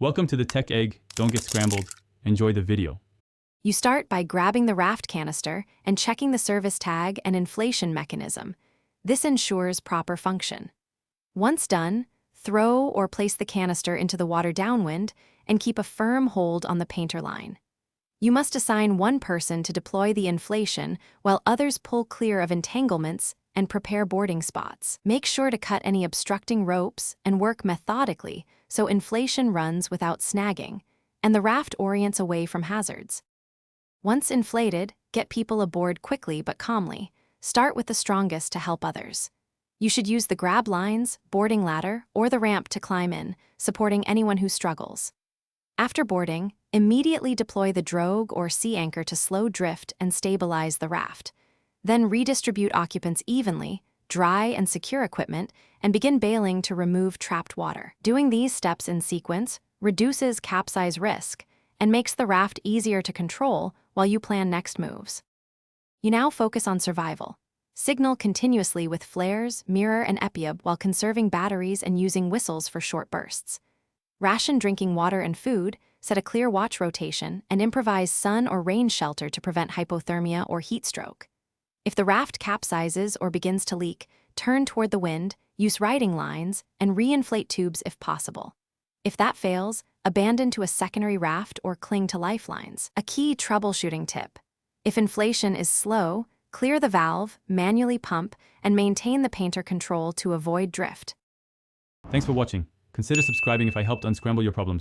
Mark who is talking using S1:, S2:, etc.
S1: Welcome to the Tech Egg. Don't get scrambled. Enjoy the video.
S2: You start by grabbing the Raft canister and checking the service tag and inflation mechanism. This ensures proper function. Once done, throw or place the canister into the water downwind and keep a firm hold on the painter line. You must assign one person to deploy the inflation while others pull clear of entanglements and prepare boarding spots. Make sure to cut any obstructing ropes and work methodically so inflation runs without snagging and the raft orients away from hazards. Once inflated, get people aboard quickly but calmly. Start with the strongest to help others. You should use the grab lines, boarding ladder, or the ramp to climb in, supporting anyone who struggles. After boarding, immediately deploy the drogue or sea anchor to slow drift and stabilize the raft. Then redistribute occupants evenly, dry and secure equipment, and begin bailing to remove trapped water. Doing these steps in sequence reduces capsize risk and makes the raft easier to control while you plan next moves. You now focus on survival. Signal continuously with flares, mirror, and epiab while conserving batteries and using whistles for short bursts. Ration drinking water and food, set a clear watch rotation, and improvise sun or rain shelter to prevent hypothermia or heat stroke. If the raft capsizes or begins to leak, turn toward the wind, use riding lines, and re-inflate tubes if possible. If that fails, abandon to a secondary raft or cling to lifelines. A key troubleshooting tip: if inflation is slow, clear the valve, manually pump, and maintain the painter control to avoid drift.
S1: Thanks for watching. Consider subscribing if I helped unscramble your problems.